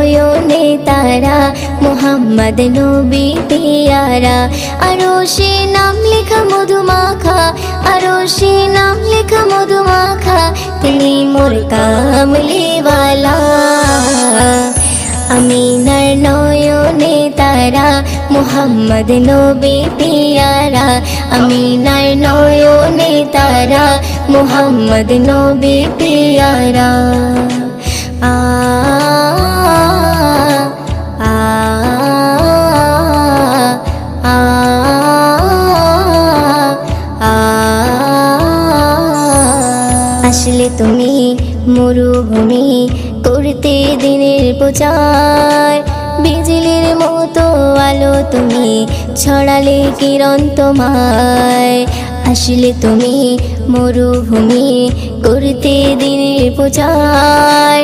নয়নে তারা মুহাম্মদ নবী পিয়ারা। আরশে নাম লেখা মধুমাখা, আরশে নাম লেখা মধুমাখা, তিনি মোর কামলিওয়ালা। আমিনার নয়নে তারা মুহাম্মদ নবী পিয়ারা। আমিনার নয়নে তারা মুহাম্মদ নবী পিয়ারা। আ আ আ আ আসলে তুমি মরুভূমি করতে দিনের প্রচার, বিজলির মতো আলো তুমি ছড়ালে কিরণ তোমায়। আসলে তুমি মরুভূমি করতে দিনের প্রচার,